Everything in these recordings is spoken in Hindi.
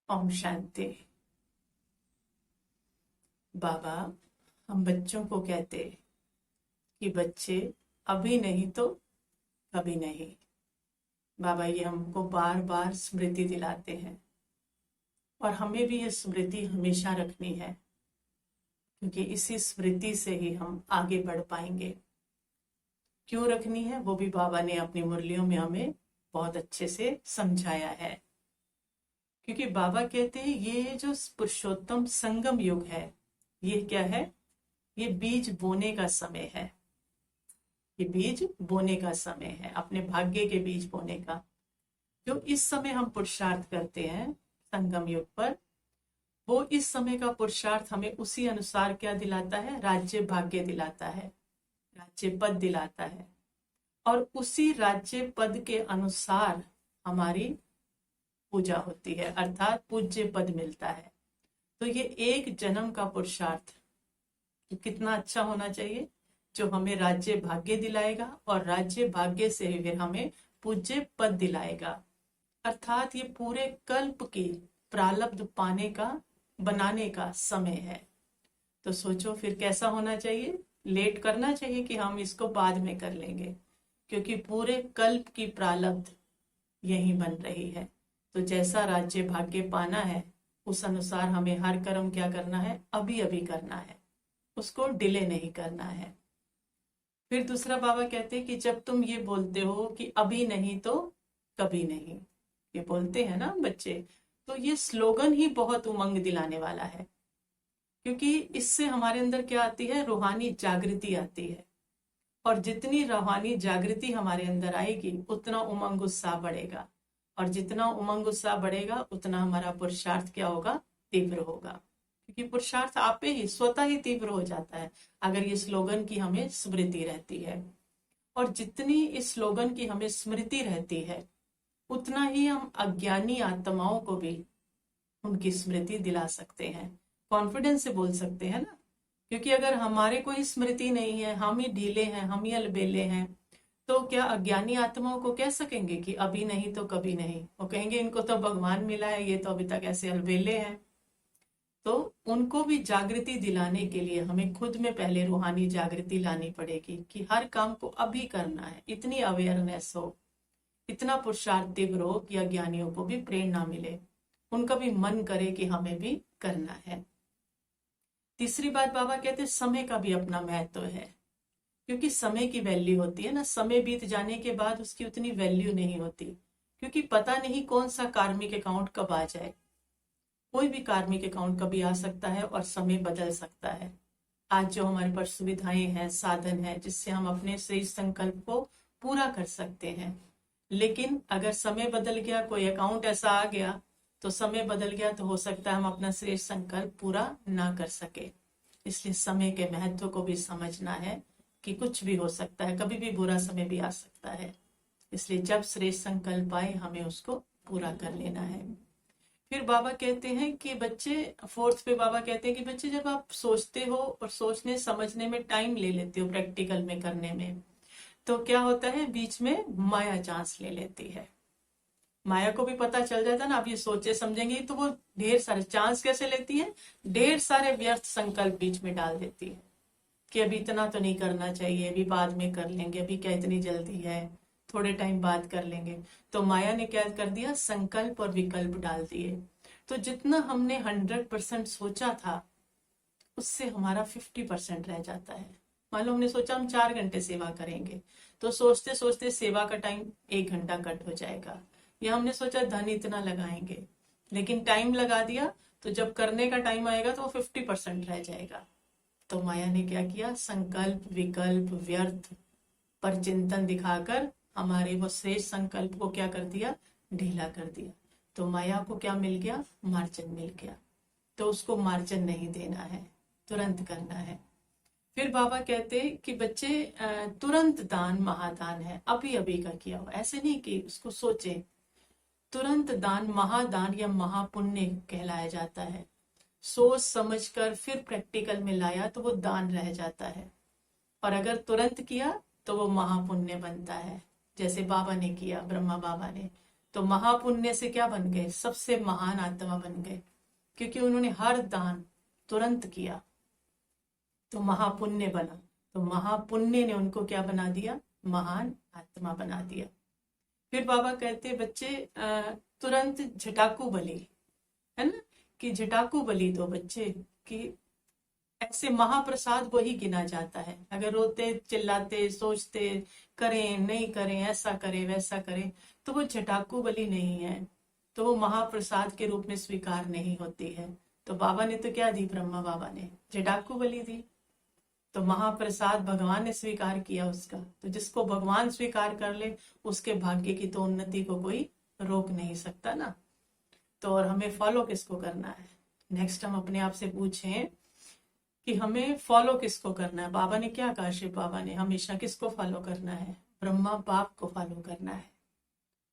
ओम शांति। बाबा हम बच्चों को कहते कि बच्चे अभी नहीं तो कभी नहीं। बाबा ये हमको बार बार स्मृति दिलाते हैं और हमें भी ये स्मृति हमेशा रखनी है, क्योंकि इसी स्मृति से ही हम आगे बढ़ पाएंगे। क्यों रखनी है वो भी बाबा ने अपनी मुरलियों में हमें बहुत अच्छे से समझाया है। क्योंकि बाबा कहते हैं ये जो पुरुषोत्तम संगम युग है, ये क्या है? ये बीज बोने का समय है। ये बीज बोने का समय है, अपने भाग्य के बीज बोने का। जो इस समय हम पुरुषार्थ करते हैं संगम युग पर, वो इस समय का पुरुषार्थ हमें उसी अनुसार क्या दिलाता है? राज्य भाग्य दिलाता है, राज्य पद दिलाता है। और उसी राज्य पद के अनुसार हमारी पूजा होती है, अर्थात पूज्य पद मिलता है। तो ये एक जन्म का पुरुषार्थ कितना अच्छा होना चाहिए, जो हमें राज्य भाग्य दिलाएगा और राज्य भाग्य से फिर हमें पूज्य पद दिलाएगा। अर्थात ये पूरे कल्प की प्रारब्ध पाने का, बनाने का समय है। तो सोचो फिर कैसा होना चाहिए? लेट करना चाहिए कि हम इसको बाद में कर लेंगे, क्योंकि पूरे कल्प की प्रारब्ध यही बन रही है। तो जैसा राज्य भाग्य पाना है उस अनुसार हमें हर कर्म क्या करना है? अभी अभी करना है, उसको डिले नहीं करना है। फिर दूसरा बाबा कहते हैं कि जब तुम ये बोलते हो कि अभी नहीं तो कभी नहीं, ये बोलते हैं ना बच्चे, तो ये स्लोगन ही बहुत उमंग दिलाने वाला है। क्योंकि इससे हमारे अंदर क्या आती है? रूहानी जागृति आती है। और जितनी रूहानी जागृति हमारे अंदर आएगी उतना उमंग उत्साह बढ़ेगा, और जितना उमंग उत्साह बढ़ेगा उतना हमारा पुरुषार्थ क्या होगा? तीव्र होगा। क्योंकि पुरुषार्थ आपे ही स्वतः ही तीव्र हो जाता है अगर ये स्लोगन की हमें स्मृति रहती है। और जितनी इस स्लोगन की हमें स्मृति रहती है उतना ही हम अज्ञानी आत्माओं को भी उनकी स्मृति दिला सकते हैं, कॉन्फिडेंस से बोल सकते हैं ना। क्योंकि अगर हमारे कोई स्मृति नहीं है, हम ही ढीले हैं, हम ही अलबेले हैं, तो क्या अज्ञानी आत्माओं को कह सकेंगे कि अभी नहीं तो कभी नहीं? वो कहेंगे इनको तो भगवान मिला है, ये तो अभी तक ऐसे अलबेले हैं। तो उनको भी जागृति दिलाने के लिए हमें खुद में पहले रूहानी जागृति लानी पड़ेगी कि हर काम को अभी करना है। इतनी अवेयरनेस हो, इतना पुरुषार्थ तीव्र हो कि अज्ञानियों को भी प्रेरणा मिले, उनका भी मन करे कि हमें भी करना है। तीसरी बात बाबा कहते हैं समय का भी अपना महत्व है। क्योंकि समय की वैल्यू होती है ना, समय बीत जाने के बाद उसकी उतनी वैल्यू नहीं होती। क्योंकि पता नहीं कौन सा कार्मिक अकाउंट कब आ जाए। कोई भी कार्मिक अकाउंट कभी आ सकता है और समय बदल सकता है। आज जो हमारे पास सुविधाएं हैं, साधन है, जिससे हम अपने श्रेष्ठ संकल्प को पूरा कर सकते हैं, लेकिन अगर समय बदल गया, कोई अकाउंट ऐसा आ गया, तो समय बदल गया तो हो सकता है हम अपना श्रेष्ठ संकल्प पूरा ना कर सके। इसलिए समय के महत्व को भी समझना है कि कुछ भी हो सकता है, कभी भी बुरा समय भी आ सकता है। इसलिए जब श्रेष्ठ संकल्प आए हमें उसको पूरा कर लेना है। फिर बाबा कहते हैं कि बच्चे, फोर्थ पे बाबा कहते हैं कि बच्चे जब आप सोचते हो और सोचने समझने में टाइम ले लेते हो, प्रैक्टिकल में करने में, तो क्या होता है? बीच में माया चांस ले लेती है। माया को भी पता चल जाता है ना, अब ये सोचे समझेंगे, तो वो ढेर सारे चांस कैसे लेती है? ढेर सारे व्यर्थ संकल्प बीच में डाल देती है कि अभी इतना तो नहीं करना चाहिए, अभी बाद में कर लेंगे, अभी क्या इतनी जल्दी है, थोड़े टाइम बाद कर लेंगे। तो माया ने क्या कर दिया? संकल्प और विकल्प डाल दिए। तो जितना हमने 100% सोचा था उससे हमारा 50% रह जाता है। मान लो हमने सोचा हम 4 घंटे सेवा करेंगे, तो सोचते सोचते सेवा का टाइम 1 घंटा कट हो जाएगा। या हमने सोचा धन इतना लगाएंगे, लेकिन टाइम लगा दिया, तो जब करने का टाइम आएगा तो वो 50% रह जाएगा। तो माया ने क्या किया? संकल्प विकल्प व्यर्थ पर चिंतन दिखाकर हमारे वो श्रेष्ठ संकल्प को क्या कर दिया? ढीला कर दिया। तो माया को क्या मिल गया? मार्जन मिल गया। तो उसको मार्जन नहीं देना है, तुरंत करना है। फिर बाबा कहते कि बच्चे तुरंत दान महादान है, अभी अभी का किया हुआ, ऐसे नहीं कि उसको सोचे। तुरंत दान महादान या महापुण्य कहलाया जाता है। सोच समझकर फिर प्रैक्टिकल में लाया तो वो दान रह जाता है, और अगर तुरंत किया तो वो महापुण्य बनता है। जैसे बाबा ने किया, ब्रह्मा बाबा ने तो महापुण्य से क्या बन गए, सबसे महान आत्मा बन गए, क्योंकि उन्होंने हर दान तुरंत किया, तो महापुण्य बना। तो महापुण्य ने उनको क्या बना दिया, महान आत्मा बना दिया। फिर बाबा कहते बच्चे तुरंत झटाकू बलि, है ना, कि झटाकू बलि दो बच्चे, कि ऐसे महाप्रसाद वही गिना जाता है। अगर रोते चिल्लाते सोचते करें नहीं करें, ऐसा करें वैसा करें, तो वो झटाकू बलि नहीं है, तो वो महाप्रसाद के रूप में स्वीकार नहीं होती है। तो बाबा ने तो क्या दी, ब्रह्मा बाबा ने झटाकू बलि दी, तो महाप्रसाद भगवान ने स्वीकार किया उसका। तो जिसको भगवान स्वीकार कर ले उसके भाग्य की तो उन्नति को कोई रोक नहीं सकता ना। तो और हमें फॉलो किसको करना है, नेक्स्ट हम अपने आप से पूछें कि हमें फॉलो किसको करना है। बाबा ने क्या कहा, शिव बाबा ने हमेशा किसको फॉलो करना है, ब्रह्मा बाप को फॉलो करना है।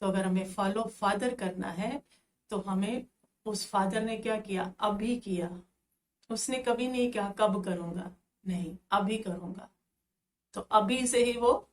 तो अगर हमें फॉलो फादर करना है तो हमें उस फादर ने क्या किया, अभी किया। उसने कभी नहीं कहा कब करूंगा, नहीं, अभी करूंगा। तो अभी से ही वो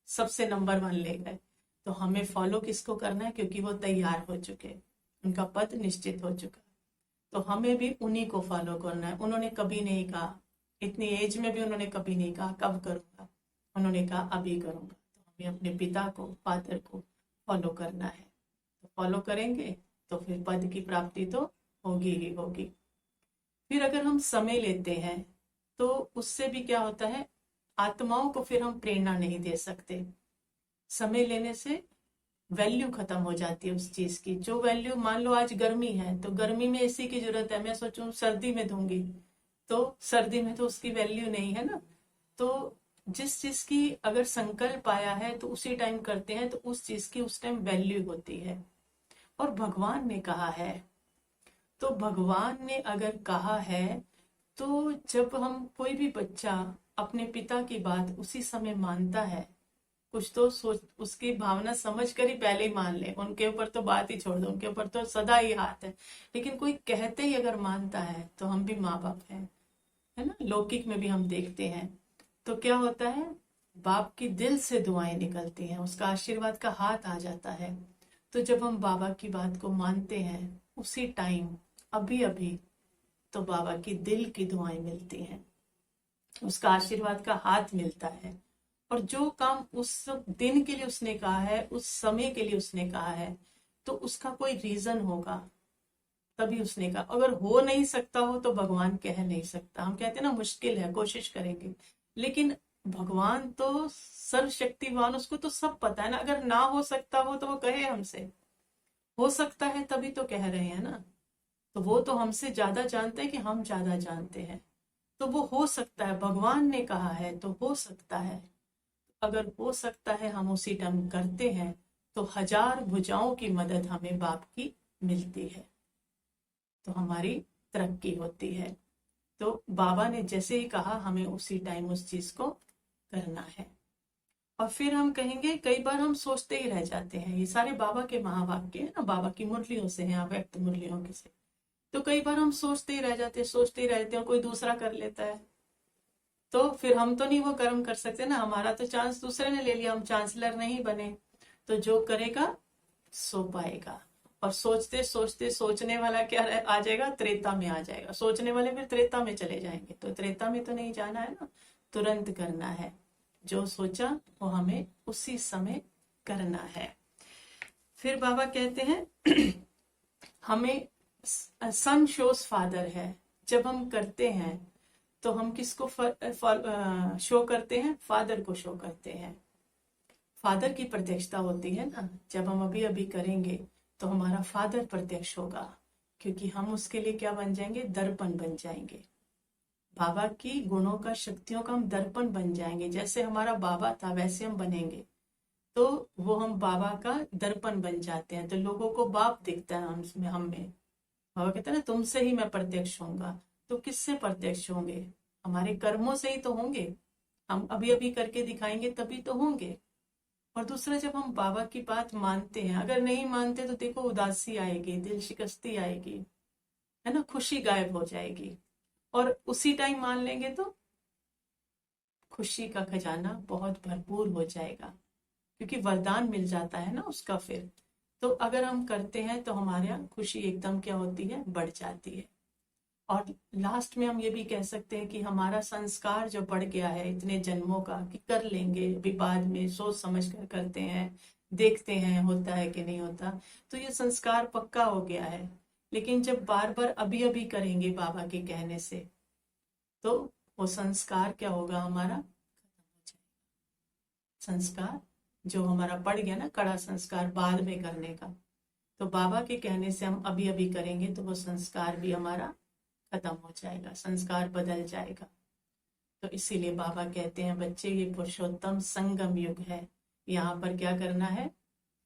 सबसे नंबर 1 ले गए। तो हमें फॉलो किसको करना है, क्योंकि वो तैयार हो चुके, उनका पद निश्चित हो चुका। तो हमें भी उन्हीं को फॉलो करना है। उन्होंने कभी नहीं कहा, इतनी एज में भी उन्होंने कभी नहीं कहा कब करूंगा, उन्होंने कहा अभी करूंगा। तो हमें अपने पिता को, फादर को फॉलो करना है। तो फॉलो करेंगे तो फिर पद की प्राप्ति तो होगी ही होगी। फिर अगर हम समय लेते हैं तो उससे भी क्या होता है, आत्माओं को फिर हम प्रेरणा नहीं दे सकते। समय लेने से वैल्यू खत्म हो जाती है उस चीज की। जो वैल्यू, मान लो आज गर्मी है तो गर्मी में एसी की जरूरत है, मैं सोचूं सर्दी में दूंगी तो सर्दी में तो उसकी वैल्यू नहीं है ना। तो जिस चीज की अगर संकल्प आया है तो उसी टाइम करते हैं, तो उस चीज की उस टाइम वैल्यू होती है। और भगवान ने कहा है, तो भगवान ने अगर कहा है तो जब हम, कोई भी बच्चा अपने पिता की बात उसी समय मानता है, कुछ तो सोच, उसकी भावना समझ कर ही पहले ही मान ले, उनके ऊपर तो बात ही छोड़ दो, उनके ऊपर तो सदा ही हाथ है। लेकिन कोई कहते ही अगर मानता है तो हम भी माँ बाप हैं, है ना, लौकिक में भी हम देखते हैं। तो क्या होता है, बाप की दिल से दुआएं निकलती हैं, उसका आशीर्वाद का हाथ आ जाता है। तो जब हम बाबा की बात को मानते हैं उसी टाइम, अभी अभी, तो बाबा की दिल की दुआएं मिलती हैं, उसका आशीर्वाद का हाथ मिलता है। और जो काम उस दिन के लिए उसने कहा है, उस समय के लिए उसने कहा है, तो उसका कोई रीजन होगा, तभी उसने कहा। अगर हो नहीं सकता हो तो भगवान कह नहीं सकता। हम कहते हैं ना मुश्किल है, कोशिश करेंगे, लेकिन भगवान तो सर्वशक्तिवान, उसको तो सब पता है ना। अगर ना हो सकता हो तो वो कहे हमसे, हो सकता है तभी तो कह रहे हैं ना। तो वो तो हमसे ज्यादा जानते हैं कि हम ज्यादा जानते हैं। तो वो हो सकता है, भगवान ने कहा है तो हो सकता है। अगर हो सकता है हम उसी टाइम करते हैं तो 1000 भुजाओं की मदद हमें बाप की मिलती है, तो हमारी तरक्की होती है। तो बाबा ने जैसे ही कहा हमें उसी टाइम उस चीज को करना है। और फिर हम कहेंगे, कई बार हम सोचते ही रह जाते हैं, ये सारे बाबा के महावाक्य है ना, बाबा की मुरलियों से हैं, व्यक्त मुरलियों के से। तो कई बार हम सोचते ही रह जाते हैं, सोचते ही रहते हैं, और कोई दूसरा कर लेता है, तो फिर हम तो नहीं वो कर्म कर सकते ना, हमारा तो चांस दूसरे ने ले लिया, हम चांसलर नहीं बने। तो जो करेगा सो पाएगा। और सोचते सोचते सोचने वाला क्या आ जाएगा, त्रेता में आ जाएगा, सोचने वाले फिर त्रेता में चले जाएंगे। तो त्रेता में तो नहीं जाना है ना, तुरंत करना है। जो सोचा वो हमें उसी समय करना है। फिर बाबा कहते हैं हमें सन शोज फादर है। जब हम करते हैं तो हम किसको शो करते हैं, फादर को शो करते हैं। फादर की प्रत्यक्षता होती है ना। जब हम अभी अभी करेंगे तो हमारा फादर प्रत्यक्ष होगा, क्योंकि हम उसके लिए क्या बन जाएंगे, दर्पण बन जाएंगे। बाबा की गुणों का, शक्तियों का हम दर्पण बन जाएंगे। जैसे हमारा बाबा था वैसे हम बनेंगे, तो वो हम बाबा का दर्पण बन जाते हैं। तो लोगों को बाप दिखता है हम में। बाबा कहते हैं ना, तुमसे ही मैं प्रत्यक्ष होऊंगा। तो किससे प्रत्यक्ष होंगे, हमारे कर्मों से ही तो होंगे। हम अभी अभी करके दिखाएंगे तभी तो होंगे। और दूसरा, जब हम बाबा की बात मानते हैं, अगर नहीं मानते तो देखो उदासी आएगी, दिल शिकस्ती आएगी, है ना, खुशी गायब हो जाएगी। और उसी टाइम मान लेंगे तो खुशी का खजाना बहुत भरपूर हो जाएगा, क्योंकि वरदान मिल जाता है ना उसका फिर। तो अगर हम करते हैं तो हमारे यहाँ खुशी एकदम क्या होती है, बढ़ जाती है। और लास्ट में हम ये भी कह सकते हैं कि हमारा संस्कार जो बढ़ गया है इतने जन्मों का कि कर लेंगे, भी बाद में सोच समझ कर करते हैं, देखते हैं होता है कि नहीं होता, तो ये संस्कार पक्का हो गया है। लेकिन जब बार बार अभी अभी करेंगे बाबा के कहने से, तो वो संस्कार क्या होगा, हमारा संस्कार जो हमारा पड़ गया ना, कड़ा संस्कार बाद में करने का, तो बाबा के कहने से हम अभी अभी करेंगे तो वो संस्कार भी हमारा खत्म हो जाएगा, संस्कार बदल जाएगा। तो इसीलिए बाबा कहते हैं बच्चे ये पुरुषोत्तम संगम युग है, यहाँ पर क्या करना है,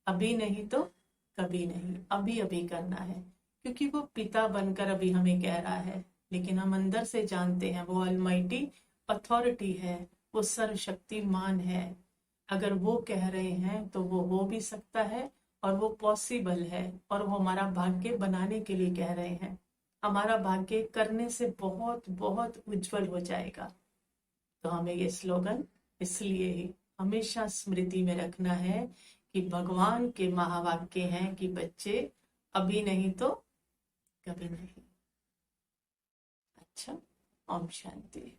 अभी नहीं तो कभी नहीं, अभी अभी करना है। क्योंकि वो पिता बनकर अभी हमें कह रहा है, लेकिन हम अंदर से जानते हैं वो ऑलमाइटी अथॉरिटी है, वो सर्वशक्तिमान है। अगर वो कह रहे हैं तो वो हो भी सकता है और वो पॉसिबल है, और वो हमारा भाग्य बनाने के लिए कह रहे हैं। हमारा भाग्य करने से बहुत बहुत उज्जवल हो जाएगा। तो हमें ये स्लोगन इसलिए ही हमेशा स्मृति में रखना है कि भगवान के महावाक्य हैं कि बच्चे अभी नहीं तो कभी नहीं। अच्छा, ओम शांति।